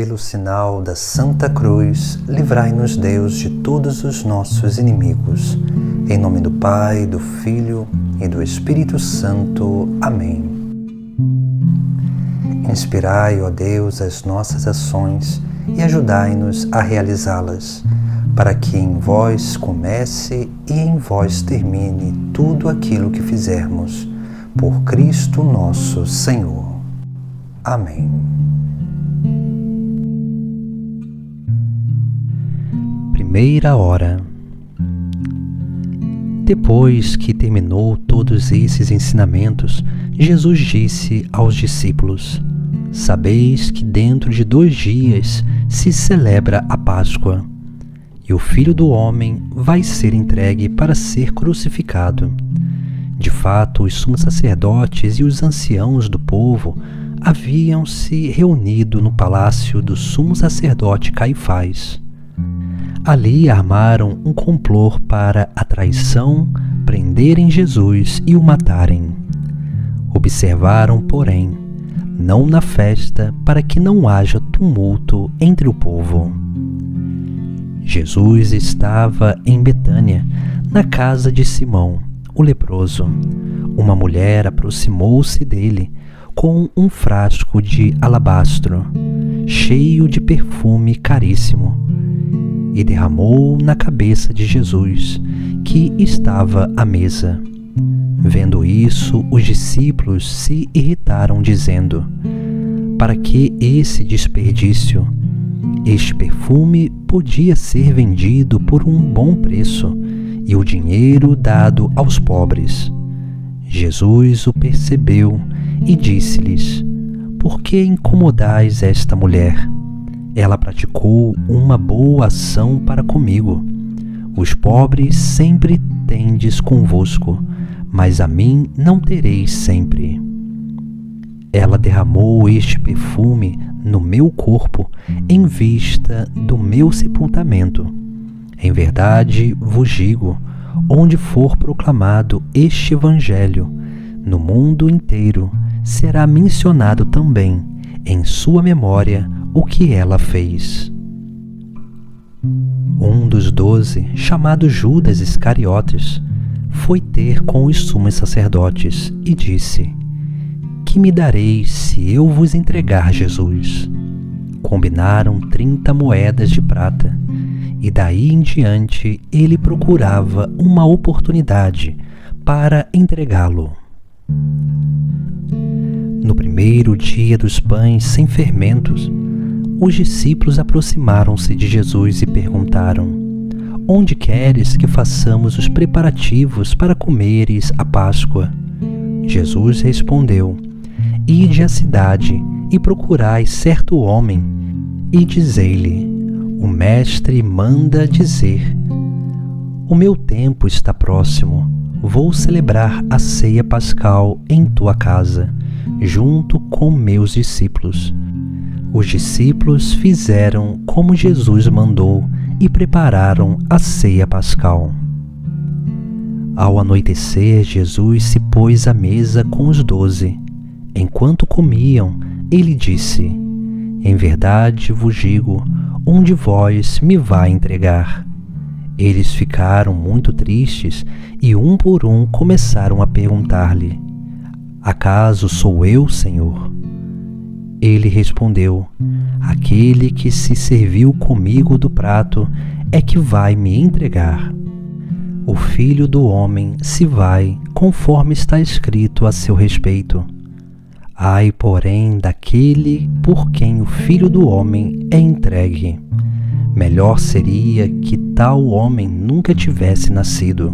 Pelo sinal da Santa Cruz, livrai-nos Deus de todos os nossos inimigos. Em nome do Pai, do Filho e do Espírito Santo. Amém. Inspirai, ó Deus, as nossas ações e ajudai-nos a realizá-las, para que em vós comece e em vós termine tudo aquilo que fizermos. Por Cristo nosso Senhor. Amém. Primeira hora. Depois que terminou todos esses ensinamentos, Jesus disse aos discípulos: Sabeis que dentro de 2 dias se celebra a Páscoa, e o Filho do Homem vai ser entregue para ser crucificado. De fato, os sumos sacerdotes e os anciãos do povo haviam se reunido no palácio do sumo sacerdote Caifás. Ali armaram um complô para a traição, prenderem Jesus e o matarem. Observaram, porém, não na festa, para que não haja tumulto entre o povo. Jesus estava em Betânia, na casa de Simão, o leproso. Uma mulher aproximou-se dele com um frasco de alabastro, cheio de perfume caríssimo, e derramou na cabeça de Jesus, que estava à mesa. Vendo isso, os discípulos se irritaram, dizendo: Para que esse desperdício? Este perfume podia ser vendido por um bom preço e o dinheiro dado aos pobres. Jesus o percebeu e disse-lhes: Por que incomodais esta mulher? Ela praticou uma boa ação para comigo. Os pobres sempre tendes convosco, mas a mim não tereis sempre. Ela derramou este perfume no meu corpo em vista do meu sepultamento. Em verdade vos digo, onde for proclamado este Evangelho, no mundo inteiro será mencionado também em sua memória o que ela fez. Um dos 12, chamado Judas Iscariotes, foi ter com os sumos sacerdotes e disse: Que me dareis se eu vos entregar Jesus? Combinaram 30 moedas de prata, e daí em diante ele procurava uma oportunidade para entregá-lo. No primeiro dia dos pães sem fermentos, os discípulos aproximaram-se de Jesus e perguntaram: Onde queres que façamos os preparativos para comeres a Páscoa? Jesus respondeu: Ide à cidade e procurai certo homem, e dizei-lhe: O mestre manda dizer: O meu tempo está próximo, vou celebrar a ceia pascal em tua casa, junto com meus discípulos. Os discípulos fizeram como Jesus mandou e prepararam a ceia pascal. Ao anoitecer, Jesus se pôs à mesa com os 12. Enquanto comiam, ele disse: Em verdade vos digo, um de vós me vai entregar. Eles ficaram muito tristes e um por um começaram a perguntar-lhe: Acaso sou eu, Senhor? Ele respondeu: Aquele que se serviu comigo do prato é que vai me entregar. O Filho do Homem se vai, conforme está escrito a seu respeito. Ai, porém, daquele por quem o Filho do Homem é entregue. Melhor seria que tal homem nunca tivesse nascido.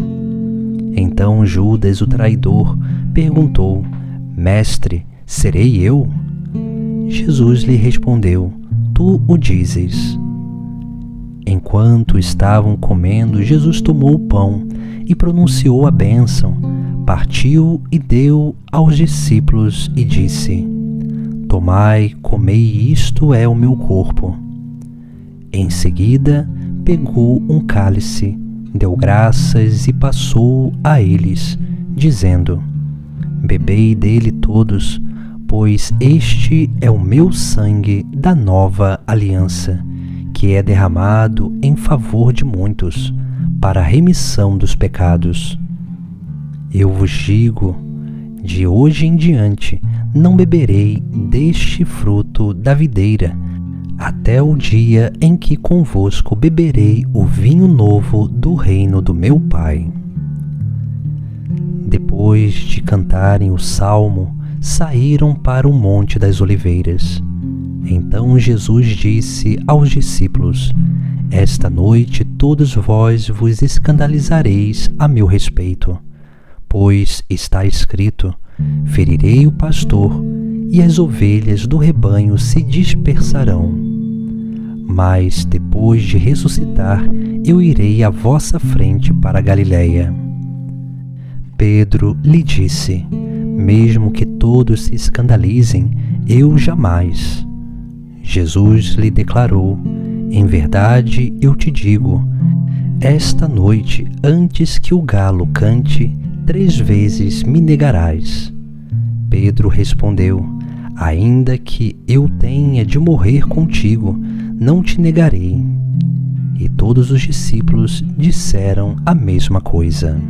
Então Judas, o traidor, perguntou: Mestre, serei eu? Jesus lhe respondeu: Tu o dizes. Enquanto estavam comendo, Jesus tomou o pão e pronunciou a bênção, partiu e deu aos discípulos e disse: Tomai, comei, isto é o meu corpo. Em seguida, pegou um cálice, deu graças e passou a eles, dizendo: Bebei dele todos, pois este é o meu sangue da nova aliança, que é derramado em favor de muitos, para a remissão dos pecados. Eu vos digo, de hoje em diante não beberei deste fruto da videira, até o dia em que convosco beberei o vinho novo do reino do meu Pai. Depois de cantarem o salmo, saíram para o Monte das Oliveiras. Então Jesus disse aos discípulos: Esta noite todos vós vos escandalizareis a meu respeito, pois está escrito: Ferirei o pastor, e as ovelhas do rebanho se dispersarão. Mas depois de ressuscitar, eu irei à vossa frente para a Galiléia. Pedro lhe disse: Mesmo que todos se escandalizem, eu jamais. Jesus lhe declarou: Em verdade eu te digo, esta noite, antes que o galo cante, 3 vezes me negarás. Pedro respondeu: Ainda que eu tenha de morrer contigo, não te negarei. E todos os discípulos disseram a mesma coisa.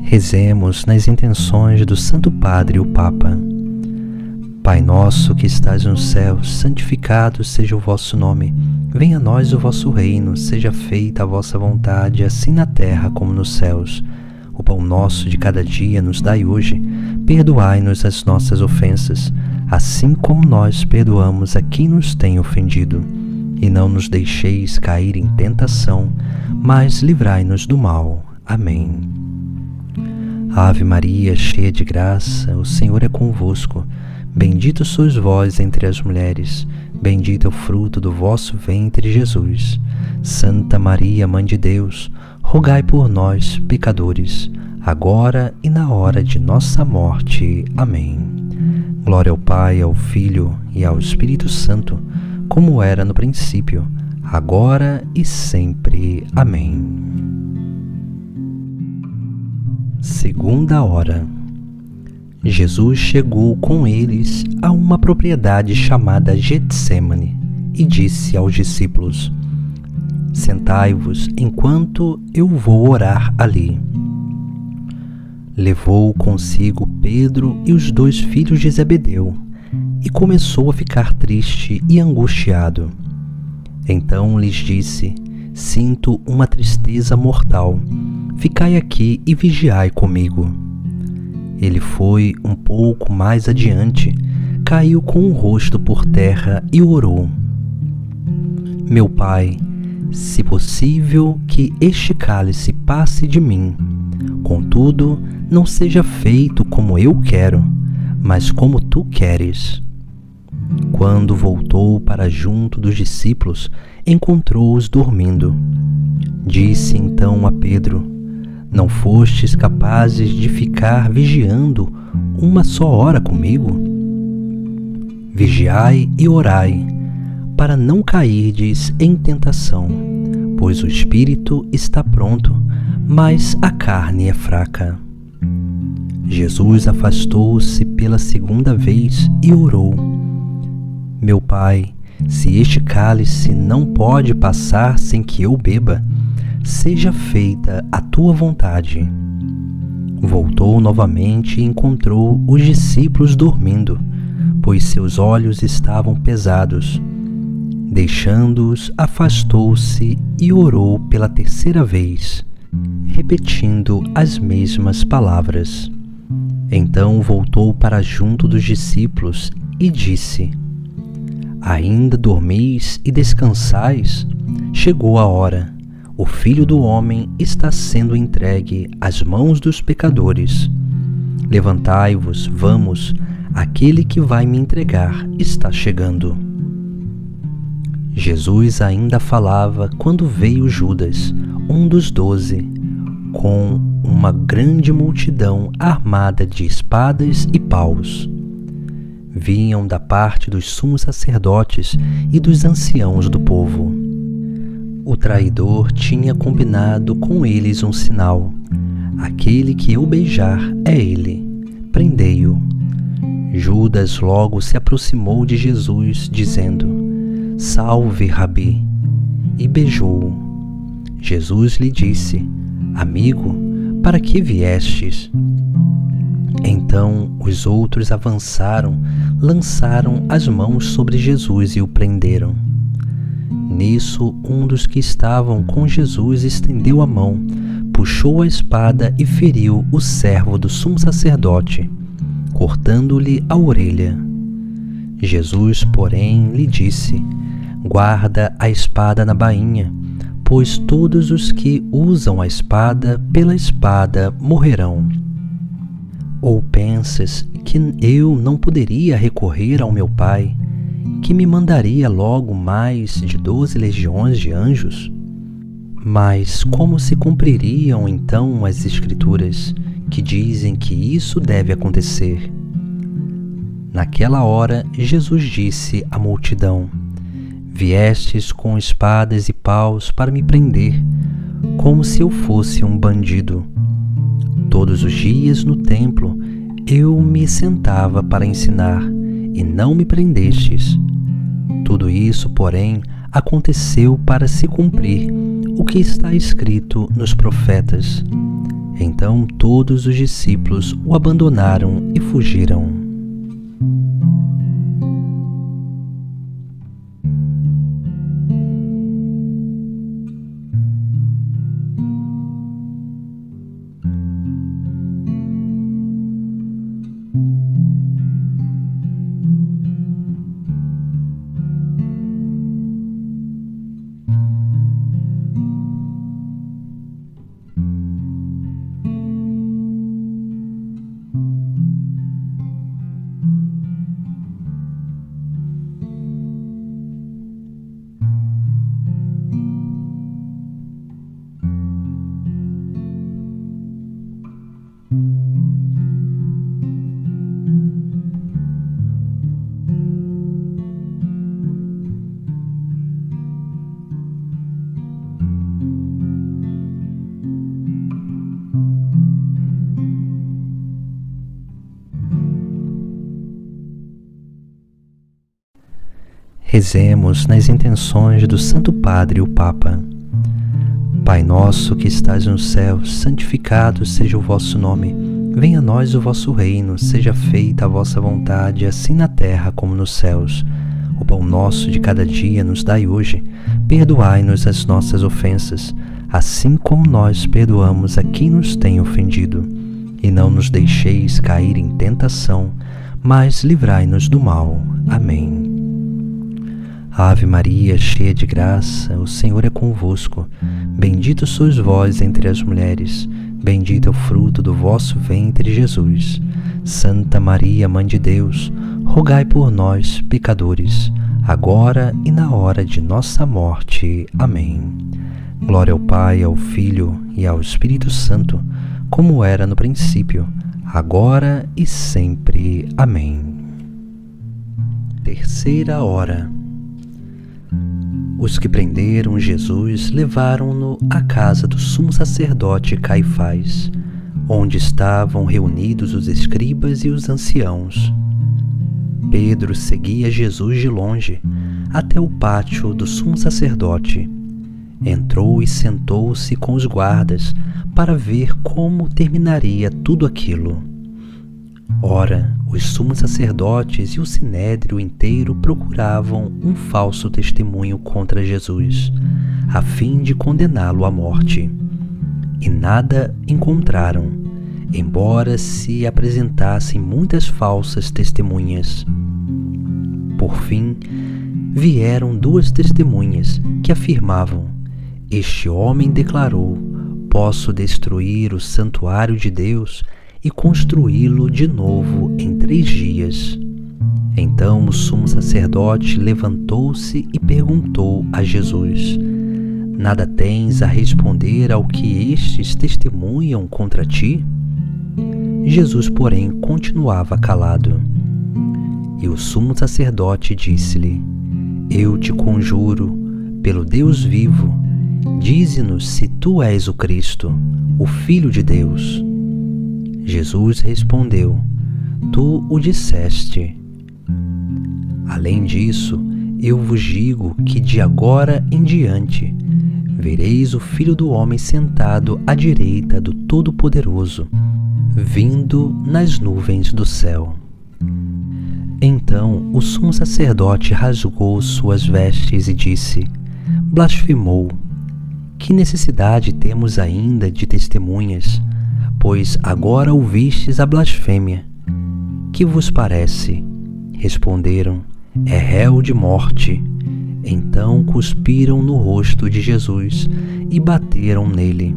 Rezemos nas intenções do Santo Padre, o Papa. Pai nosso que estás no céu, santificado seja o vosso nome. Venha a nós o vosso reino, seja feita a vossa vontade, assim na terra como nos céus. O pão nosso de cada dia nos dai hoje. Perdoai-nos as nossas ofensas, assim como nós perdoamos a quem nos tem ofendido. E não nos deixeis cair em tentação, mas livrai-nos do mal. Amém. Ave Maria, cheia de graça, o Senhor é convosco. Bendita sois vós entre as mulheres, bendito é o fruto do vosso ventre, Jesus. Santa Maria, Mãe de Deus, rogai por nós, pecadores, agora e na hora de nossa morte. Amém. Glória ao Pai, ao Filho e ao Espírito Santo, como era no princípio, agora e sempre. Amém. Segunda hora. Jesus chegou com eles a uma propriedade chamada Getsêmani e disse aos discípulos: Sentai-vos enquanto eu vou orar ali. Levou consigo Pedro e os 2 filhos de Zebedeu e começou a ficar triste e angustiado. Então lhes disse: Sinto uma tristeza mortal. Ficai aqui e vigiai comigo. Ele foi um pouco mais adiante, caiu com o rosto por terra e orou: Meu Pai, se possível que este cálice passe de mim, contudo, não seja feito como eu quero, mas como tu queres. Quando voltou para junto dos discípulos, encontrou-os dormindo. Disse então a Pedro: Não fostes capazes de ficar vigiando 1 só hora comigo? Vigiai e orai, para não cairdes em tentação, pois o espírito está pronto, mas a carne é fraca. Jesus afastou-se pela 2ª vez e orou: Meu Pai, se este cálice não pode passar sem que eu beba, seja feita a tua vontade. Voltou novamente e encontrou os discípulos dormindo, pois seus olhos estavam pesados. Deixando-os, afastou-se e orou pela terceira vez, repetindo as mesmas palavras. Então voltou para junto dos discípulos e disse: Ainda dormis e descansais? Chegou a hora. O Filho do Homem está sendo entregue às mãos dos pecadores. Levantai-vos, vamos, aquele que vai me entregar está chegando. Jesus ainda falava quando veio Judas, um dos 12, com uma grande multidão armada de espadas e paus. Vinham da parte dos sumos sacerdotes e dos anciãos do povo. O traidor tinha combinado com eles um sinal: aquele que eu beijar é ele, prendei-o. Judas logo se aproximou de Jesus, dizendo: Salve, Rabi! E beijou-o. Jesus lhe disse: Amigo, para que viestes? Então os outros avançaram, lançaram as mãos sobre Jesus e o prenderam. Nisso, um dos que estavam com Jesus estendeu a mão, puxou a espada e feriu o servo do sumo sacerdote, cortando-lhe a orelha. Jesus, porém, lhe disse: Guarda a espada na bainha, pois todos os que usam a espada pela espada morrerão. Ou pensas que eu não poderia recorrer ao meu Pai, que me mandaria logo mais de 12 legiões de anjos? Mas como se cumpririam então as Escrituras, que dizem que isso deve acontecer? Naquela hora, Jesus disse à multidão: Viestes com espadas e paus para me prender, como se eu fosse um bandido. Todos os dias no templo eu me sentava para ensinar, e não me prendestes. Tudo isso, porém, aconteceu para se cumprir o que está escrito nos profetas. Então todos os discípulos o abandonaram e fugiram. Rezemos nas intenções do Santo Padre, o Papa. Pai nosso que estás no céu, santificado seja o vosso nome. Venha a nós o vosso reino, seja feita a vossa vontade, assim na terra como nos céus. O pão nosso de cada dia nos dai hoje. Perdoai-nos as nossas ofensas, assim como nós perdoamos a quem nos tem ofendido. E não nos deixeis cair em tentação, mas livrai-nos do mal. Amém. Ave Maria, cheia de graça, o Senhor é convosco. Bendita sois vós entre as mulheres, bendito é o fruto do vosso ventre, Jesus. Santa Maria, Mãe de Deus, rogai por nós, pecadores, agora e na hora de nossa morte. Amém. Glória ao Pai, ao Filho e ao Espírito Santo, como era no princípio, agora e sempre. Amém. Terceira hora. Os que prenderam Jesus levaram-no à casa do sumo sacerdote Caifás, onde estavam reunidos os escribas e os anciãos. Pedro seguia Jesus de longe, até o pátio do sumo sacerdote. Entrou e sentou-se com os guardas para ver como terminaria tudo aquilo. Ora, os sumos sacerdotes e o sinédrio inteiro procuravam um falso testemunho contra Jesus, a fim de condená-lo à morte. E nada encontraram, embora se apresentassem muitas falsas testemunhas. Por fim, vieram 2 testemunhas que afirmavam: este homem declarou: posso destruir o santuário de Deus e construí-lo de novo em 3 dias. Então o sumo sacerdote levantou-se e perguntou a Jesus: nada tens a responder ao que estes testemunham contra ti? Jesus, porém, continuava calado. E o sumo sacerdote disse-lhe: eu te conjuro, pelo Deus vivo, dize-nos se tu és o Cristo, o Filho de Deus. Jesus respondeu: tu o disseste. Além disso, eu vos digo que de agora em diante vereis o Filho do Homem sentado à direita do Todo-Poderoso, vindo nas nuvens do céu. Então o sumo sacerdote rasgou suas vestes e disse: blasfemou. Que necessidade temos ainda de testemunhas? Pois agora ouvistes a blasfêmia. Que vos parece? Responderam: é réu de morte. Então cuspiram no rosto de Jesus e bateram nele.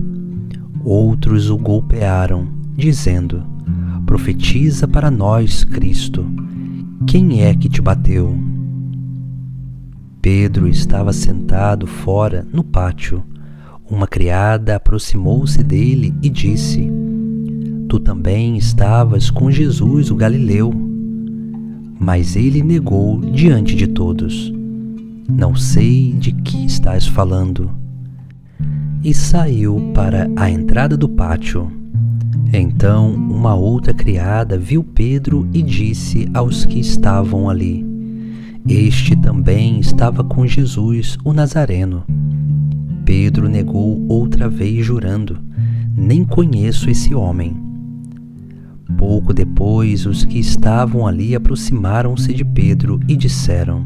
Outros o golpearam, dizendo: profetiza para nós, Cristo. Quem é que te bateu? Pedro estava sentado fora no pátio. Uma criada aproximou-se dele e disse: tu também estavas com Jesus o Galileu. Mas ele negou diante de todos: não sei de que estás falando. E saiu para a entrada do pátio. Então uma outra criada viu Pedro e disse aos que estavam ali: este também estava com Jesus o Nazareno. Pedro negou outra vez, jurando: nem conheço esse homem. Pouco depois, os que estavam ali aproximaram-se de Pedro e disseram: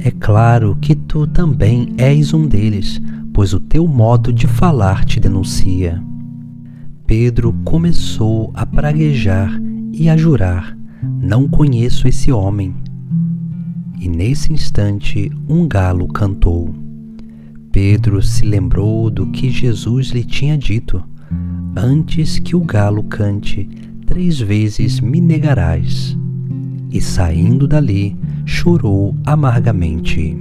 é claro que tu também és um deles, pois o teu modo de falar te denuncia. Pedro começou a praguejar e a jurar: não conheço esse homem. E nesse instante um galo cantou. Pedro se lembrou do que Jesus lhe tinha dito: antes que o galo cante, 3 vezes me negarás. E saindo dali, chorou amargamente.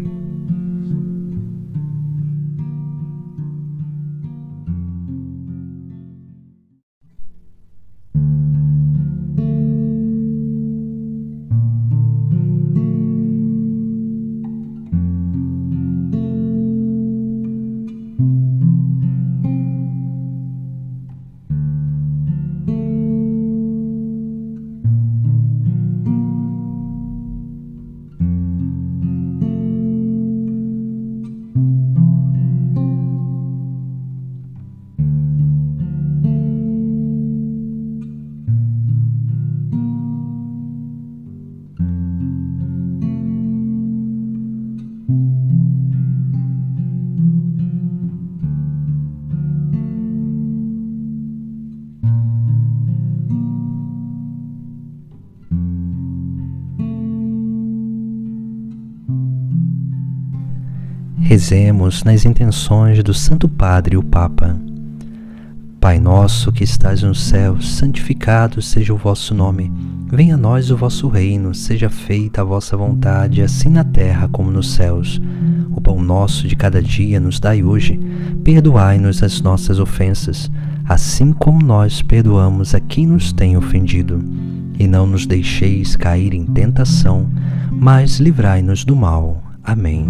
Rezemos nas intenções do Santo Padre, o Papa. Pai nosso que estais no céu, santificado seja o vosso nome. Venha a nós o vosso reino, seja feita a vossa vontade, assim na terra como nos céus. O pão nosso de cada dia nos dai hoje. Perdoai-nos as nossas ofensas, assim como nós perdoamos a quem nos tem ofendido. E não nos deixeis cair em tentação, mas livrai-nos do mal. Amém.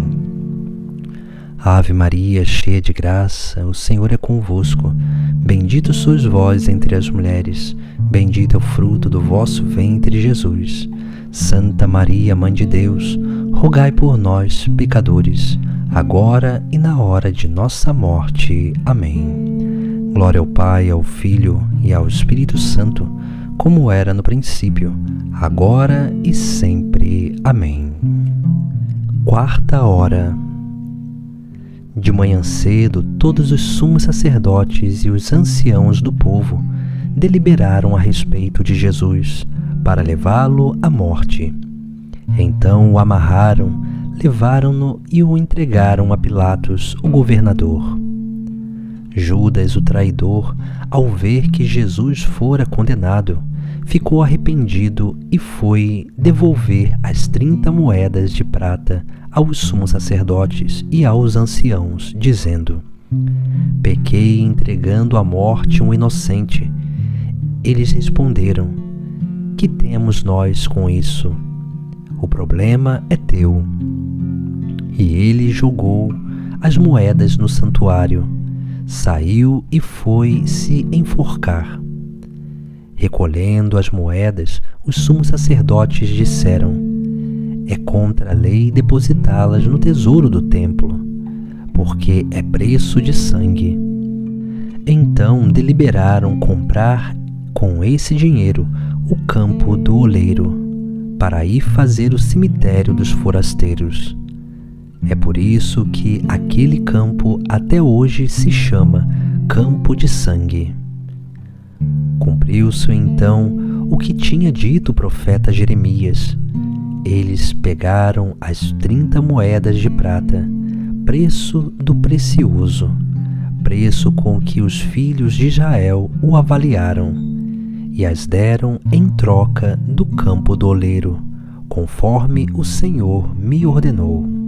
Ave Maria, cheia de graça, o Senhor é convosco. Bendita sois vós entre as mulheres, bendito é o fruto do vosso ventre, Jesus. Santa Maria, Mãe de Deus, rogai por nós, pecadores, agora e na hora de nossa morte. Amém. Glória ao Pai, ao Filho e ao Espírito Santo, como era no princípio, agora e sempre. Amém. Quarta hora. De manhã cedo, todos os sumos sacerdotes e os anciãos do povo deliberaram a respeito de Jesus, para levá-lo à morte. Então o amarraram, levaram-no e o entregaram a Pilatos, o governador. Judas, o traidor, ao ver que Jesus fora condenado, ficou arrependido e foi devolver as 30 moedas de prata aos sumos sacerdotes e aos anciãos, dizendo: pequei entregando à morte um inocente. Eles responderam: que temos nós com isso? O problema é teu. E ele jogou as moedas no santuário, saiu e foi se enforcar. Recolhendo as moedas, os sumos sacerdotes disseram: é contra a lei depositá-las no tesouro do templo, porque é preço de sangue. Então deliberaram comprar com esse dinheiro o campo do oleiro, para aí fazer o cemitério dos forasteiros. É por isso que aquele campo até hoje se chama Campo de Sangue. Cumpriu-se então o que tinha dito o profeta Jeremias. Eles pegaram as 30 moedas de prata, preço do precioso, preço com que os filhos de Israel o avaliaram, e as deram em troca do campo do oleiro, conforme o Senhor me ordenou.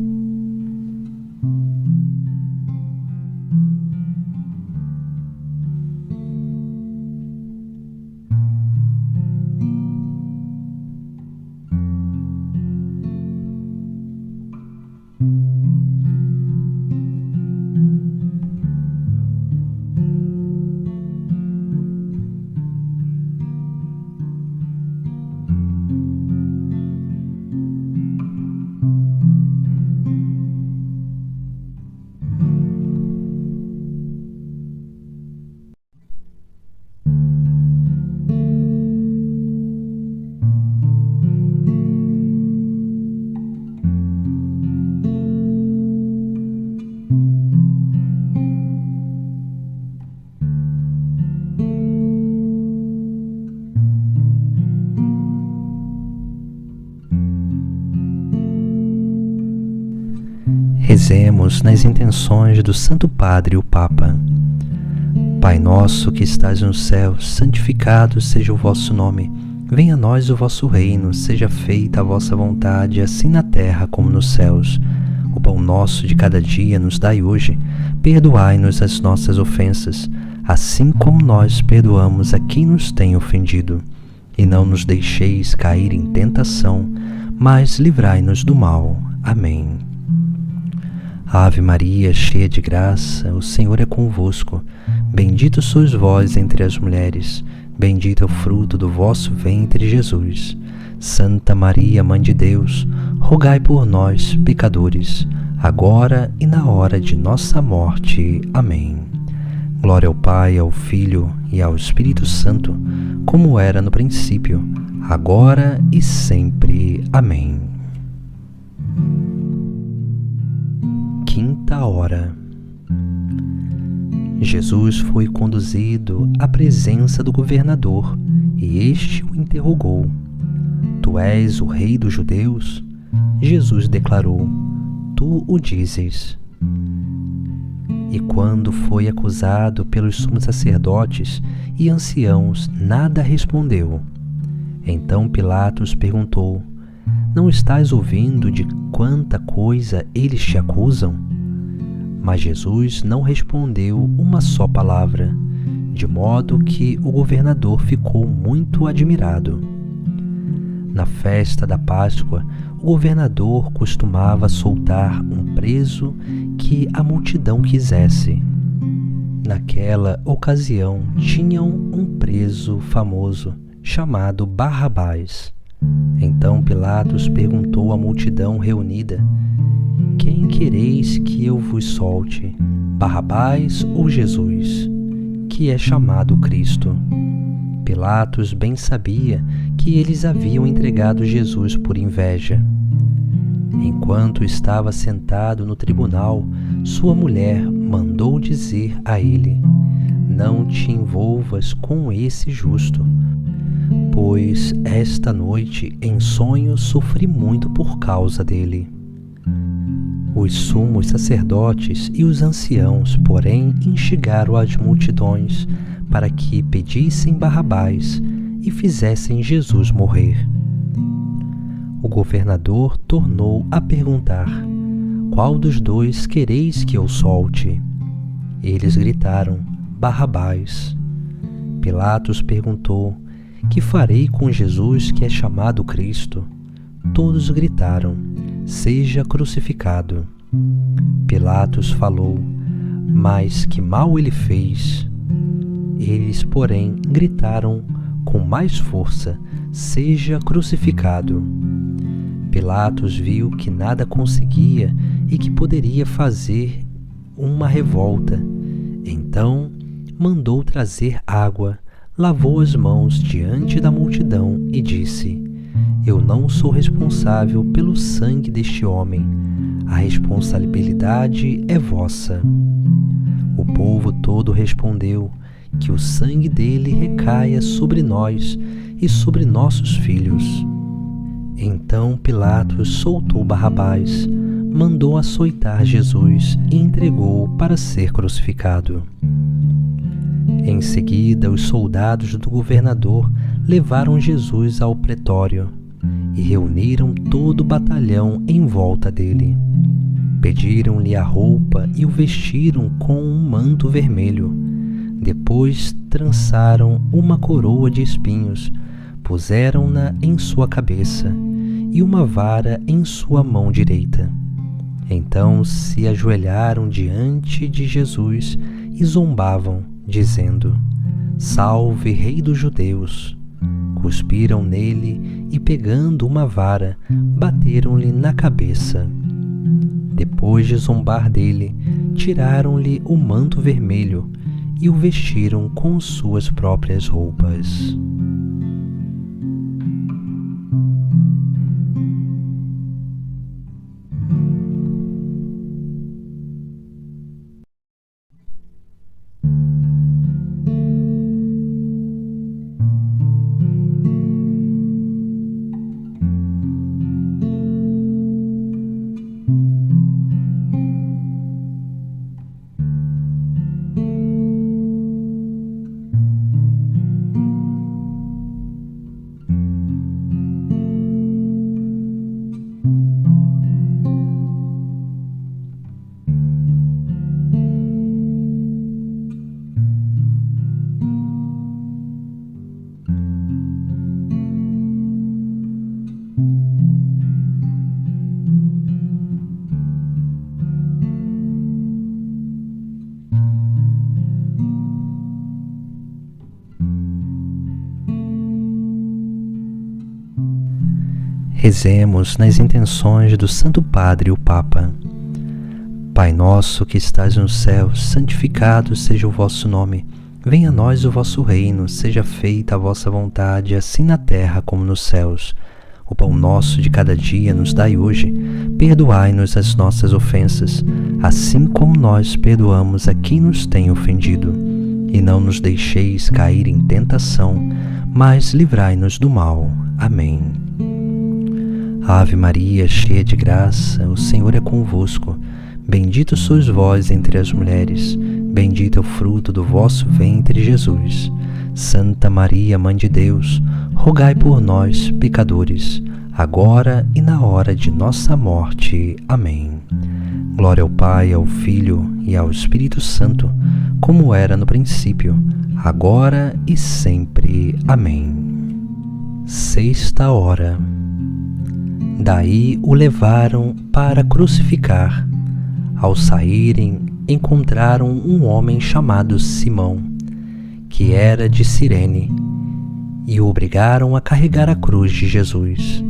Rezemos nas intenções do Santo Padre, o Papa. Pai nosso que estás no céu, santificado seja o vosso nome. Venha a nós o vosso reino, seja feita a vossa vontade, assim na terra como nos céus. O pão nosso de cada dia nos dai hoje. Perdoai-nos as nossas ofensas, assim como nós perdoamos a quem nos tem ofendido. E não nos deixeis cair em tentação, mas livrai-nos do mal. Amém. Ave Maria, cheia de graça, o Senhor é convosco. Bendita sois vós entre as mulheres, bendito é o fruto do vosso ventre, Jesus. Santa Maria, Mãe de Deus, rogai por nós, pecadores, agora e na hora de nossa morte. Amém. Glória ao Pai, ao Filho e ao Espírito Santo, como era no princípio, agora e sempre. Amém. Quinta hora. Jesus foi conduzido à presença do governador e este o interrogou: Tu és o rei dos judeus? Jesus declarou: Tu o dizes. E quando foi acusado pelos sumos sacerdotes e anciãos, nada respondeu. Então Pilatos perguntou: Não estás ouvindo de quanta coisa eles te acusam? Mas Jesus não respondeu uma só palavra, de modo que o governador ficou muito admirado. Na festa da Páscoa, o governador costumava soltar um preso que a multidão quisesse. Naquela ocasião, tinham um preso famoso chamado Barrabás. Então Pilatos perguntou à multidão reunida: quem quereis que eu vos solte, Barrabás ou Jesus, que é chamado Cristo? Pilatos bem sabia que eles haviam entregado Jesus por inveja. Enquanto estava sentado no tribunal, sua mulher mandou dizer a ele: não te envolvas com esse justo, pois esta noite em sonho sofri muito por causa dele. Os sumos sacerdotes e os anciãos, porém, instigaram as multidões para que pedissem Barrabás e fizessem Jesus morrer. O governador tornou a perguntar: qual dos dois quereis que eu solte? Eles gritaram: Barrabás. Pilatos perguntou: que farei com Jesus que é chamado Cristo? Todos gritaram: seja crucificado. Pilatos falou: mas que mal ele fez? Eles, porém, gritaram com mais força: seja crucificado. Pilatos viu que nada conseguia e que poderia fazer uma revolta. Então mandou trazer água, lavou as mãos diante da multidão e disse: eu não sou responsável pelo sangue deste homem. A responsabilidade é vossa. O povo todo respondeu: que o sangue dele recaia sobre nós e sobre nossos filhos. Então Pilatos soltou Barrabás, mandou açoitar Jesus e entregou-o para ser crucificado. Em seguida, os soldados do governador levaram Jesus ao pretório e reuniram todo o batalhão em volta dele. Pediram-lhe a roupa e o vestiram com um manto vermelho. Depois trançaram uma coroa de espinhos, puseram-na em sua cabeça e uma vara em sua mão direita. Então se ajoelharam diante de Jesus e zombavam, dizendo: salve, Rei dos Judeus! Cuspiram nele e, pegando uma vara, bateram-lhe na cabeça. Depois de zombar dele, tiraram-lhe o manto vermelho e o vestiram com suas próprias roupas. Rezemos nas intenções do Santo Padre, o Papa. Pai nosso que estás no céu, santificado seja o vosso nome. Venha a nós o vosso reino, seja feita a vossa vontade, assim na terra como nos céus. O pão nosso de cada dia nos dai hoje. Perdoai-nos as nossas ofensas, assim como nós perdoamos a quem nos tem ofendido. E não nos deixeis cair em tentação, mas livrai-nos do mal. Amém. Ave Maria, cheia de graça, o Senhor é convosco. Bendita sois vós entre as mulheres, bendito é o fruto do vosso ventre, Jesus. Santa Maria, Mãe de Deus, rogai por nós, pecadores, agora e na hora de nossa morte. Amém. Glória ao Pai, ao Filho e ao Espírito Santo, como era no princípio, agora e sempre. Amém. Sexta hora. Daí o levaram para crucificar. Ao saírem, encontraram um homem chamado Simão, que era de Cirene, e o obrigaram a carregar a cruz de Jesus.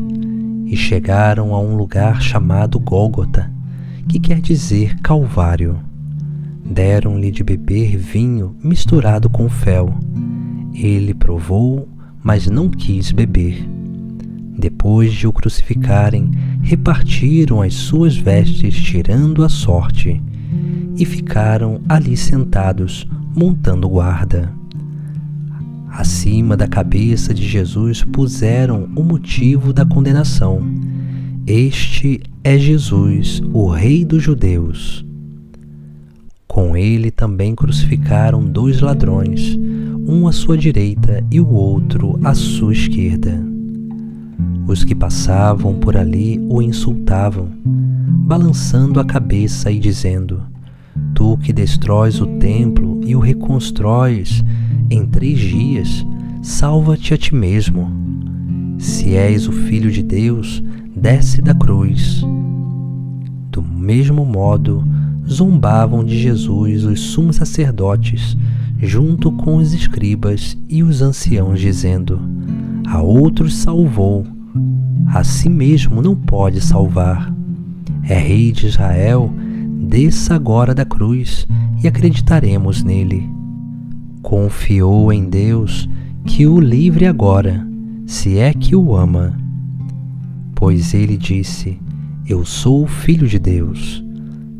E chegaram a um lugar chamado Gólgota, que quer dizer Calvário. Deram-lhe de beber vinho misturado com fel. Ele provou, mas não quis beber. Depois de o crucificarem, repartiram as suas vestes, tirando a sorte, e ficaram ali sentados, montando guarda. Acima da cabeça de Jesus puseram o motivo da condenação: Este é Jesus, o Rei dos Judeus. Com ele também crucificaram 2 ladrões, um à sua direita e o outro à sua esquerda. Os que passavam por ali o insultavam, balançando a cabeça e dizendo: Tu que destróis o templo e o reconstróis em 3 dias, salva-te a ti mesmo. Se és o Filho de Deus, desce da cruz. Do mesmo modo, zombavam de Jesus os sumos sacerdotes, junto com os escribas e os anciãos, dizendo: A outros salvou, a si mesmo não pode salvar. É Rei de Israel, desça agora da cruz e acreditaremos nele. Confiou em Deus que o livre agora, se é que o ama. Pois ele disse: Eu sou o Filho de Deus.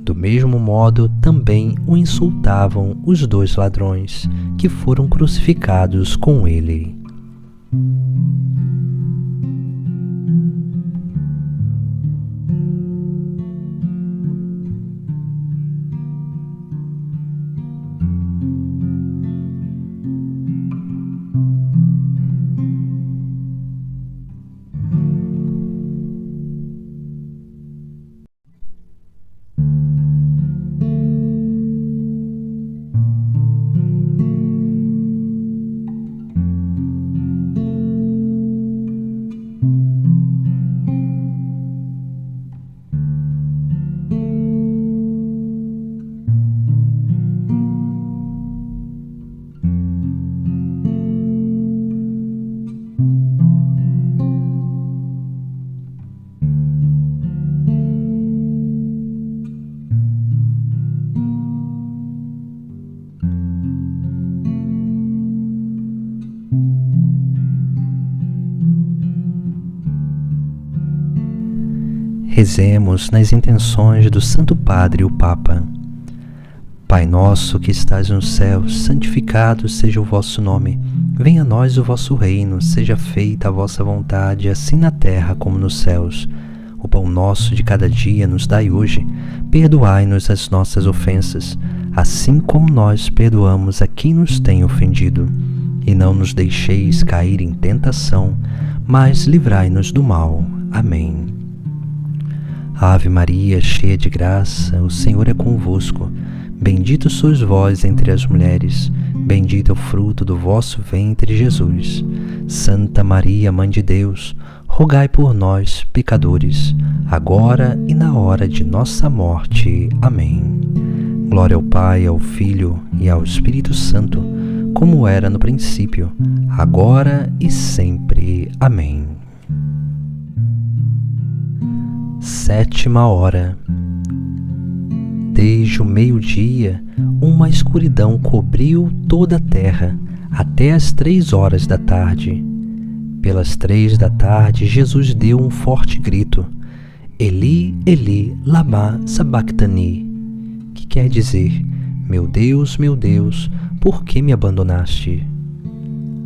Do mesmo modo também o insultavam os 2 ladrões que foram crucificados com ele. Rezemos nas intenções do Santo Padre, o Papa. Pai nosso que estás nos céus, santificado seja o vosso nome. Venha a nós o vosso reino, seja feita a vossa vontade, assim na terra como nos céus. O pão nosso de cada dia nos dai hoje. Perdoai-nos as nossas ofensas, assim como nós perdoamos a quem nos tem ofendido. E não nos deixeis cair em tentação, mas livrai-nos do mal. Amém. Ave Maria, cheia de graça, o Senhor é convosco. Bendita sois vós entre as mulheres, bendito é o fruto do vosso ventre, Jesus. Santa Maria, Mãe de Deus, rogai por nós, pecadores, agora e na hora de nossa morte. Amém. Glória ao Pai, ao Filho e ao Espírito Santo, como era no princípio, agora e sempre. Amém. 7ª hora. Desde o meio-dia, uma escuridão cobriu toda a terra, até as 3 horas da tarde. Pelas 3 da tarde, Jesus deu um forte grito: Eli, Eli, lama sabachthani, que quer dizer: meu Deus, por que me abandonaste?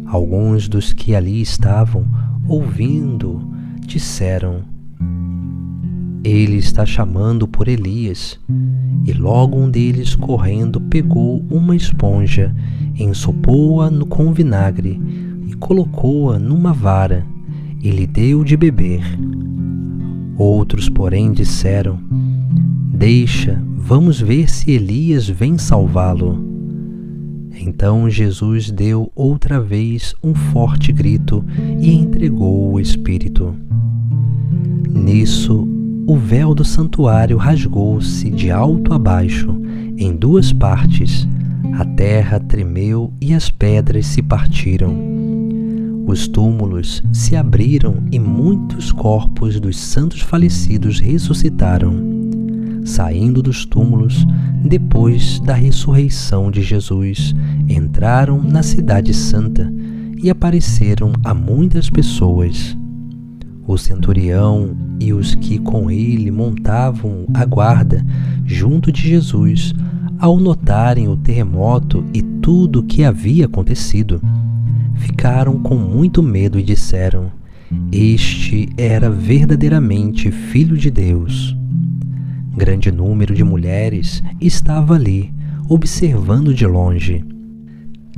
Alguns dos que ali estavam, ouvindo, disseram: Ele está chamando por Elias. E logo um deles, correndo, pegou uma esponja, ensopou-a com vinagre e colocou-a numa vara e lhe deu de beber. Outros, porém, disseram: Deixa, vamos ver se Elias vem salvá-lo. Então Jesus deu outra vez um forte grito e entregou o Espírito. Nisso, o véu do santuário rasgou-se de alto a baixo, em 2 partes. A terra tremeu e as pedras se partiram. Os túmulos se abriram e muitos corpos dos santos falecidos ressuscitaram. saindo dos túmulos, depois da ressurreição de Jesus, entraram na Cidade Santa e apareceram a muitas pessoas. O centurião e os que com ele montavam a guarda junto de Jesus, ao notarem o terremoto e tudo o que havia acontecido, ficaram com muito medo e disseram: "Este era verdadeiramente Filho de Deus." Grande número de mulheres estava ali, observando de longe.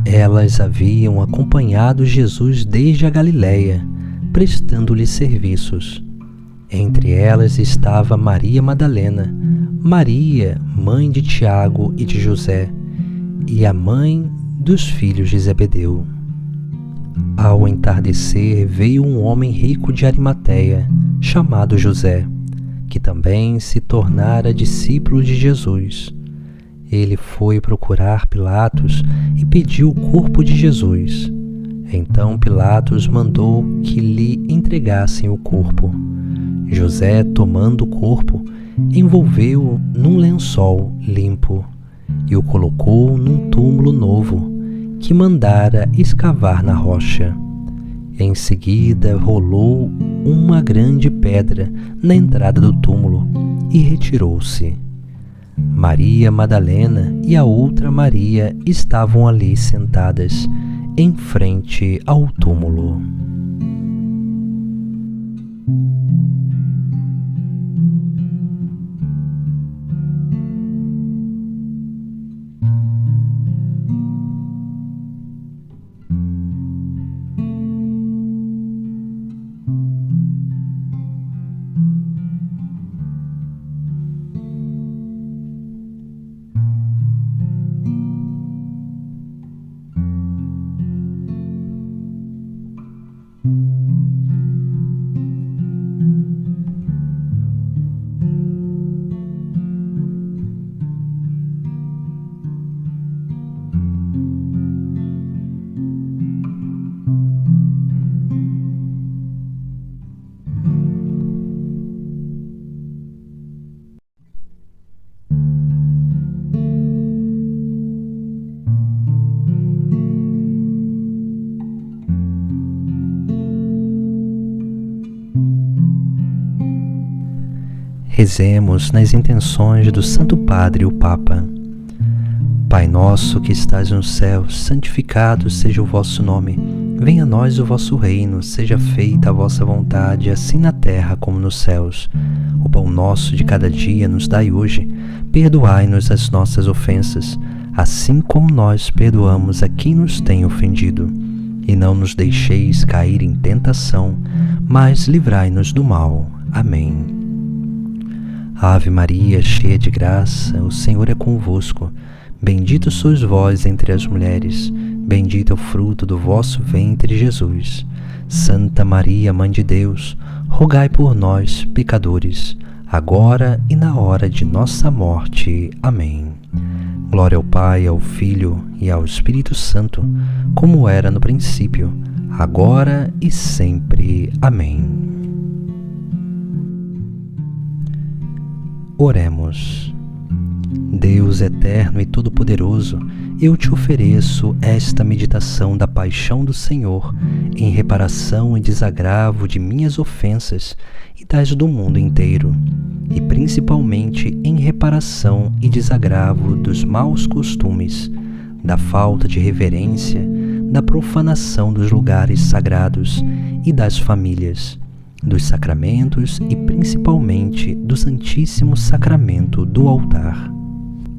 Elas haviam acompanhado Jesus desde a Galiléia, prestando-lhe serviços. Entre elas estava Maria Madalena, Maria, mãe de Tiago e de José, e a mãe dos filhos de Zebedeu. Ao entardecer, veio um homem rico de Arimateia, chamado José, que também se tornara discípulo de Jesus. Ele foi procurar Pilatos e pediu o corpo de Jesus. Então Pilatos mandou que lhe entregassem o corpo. José, tomando o corpo, envolveu-o num lençol limpo e o colocou num túmulo novo, que mandara escavar na rocha. Em seguida, rolou uma grande pedra na entrada do túmulo e retirou-se. Maria Madalena e a outra Maria estavam ali sentadas, em frente ao túmulo. Rezemos nas intenções do Santo Padre, o Papa. Pai nosso que estás no céu, santificado seja o vosso nome. Venha a nós o vosso reino, seja feita a vossa vontade, assim na terra como nos céus. O pão nosso de cada dia nos dai hoje. Perdoai-nos as nossas ofensas, assim como nós perdoamos a quem nos tem ofendido. E não nos deixeis cair em tentação, mas livrai-nos do mal. Amém. Ave Maria, cheia de graça, o Senhor é convosco. Bendita sois vós entre as mulheres, bendito é o fruto do vosso ventre, Jesus. Santa Maria, Mãe de Deus, rogai por nós, pecadores, agora e na hora de nossa morte. Amém. Glória ao Pai, ao Filho e ao Espírito Santo, como era no princípio, agora e sempre. Amém. Oremos. Deus eterno e todo-poderoso, eu te ofereço esta meditação da paixão do Senhor em reparação e desagravo de minhas ofensas e das do mundo inteiro, e principalmente em reparação e desagravo dos maus costumes, da falta de reverência, da profanação dos lugares sagrados e das famílias, dos sacramentos e principalmente do Santíssimo Sacramento do altar.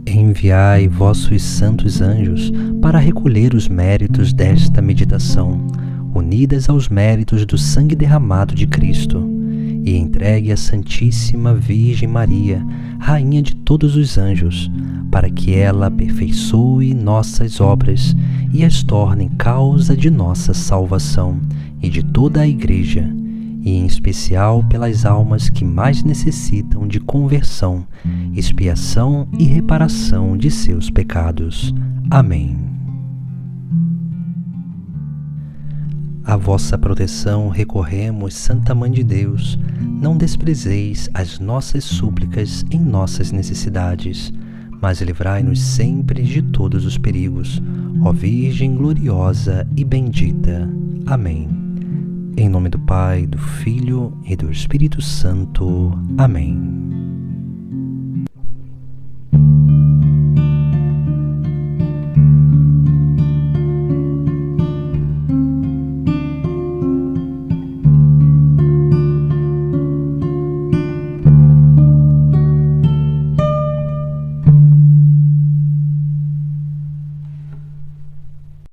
Enviai vossos santos anjos para recolher os méritos desta meditação, unidas aos méritos do sangue derramado de Cristo, e entregue à Santíssima Virgem Maria, Rainha de todos os anjos, para que ela aperfeiçoe nossas obras e as torne causa de nossa salvação e de toda a Igreja, e em especial pelas almas que mais necessitam de conversão, expiação e reparação de seus pecados. Amém. à vossa proteção recorremos, Santa Mãe de Deus. Não desprezeis as nossas súplicas em nossas necessidades, mas livrai-nos sempre de todos os perigos, ó Virgem gloriosa e bendita. Amém. Em nome do Pai, do Filho e do Espírito Santo. Amém.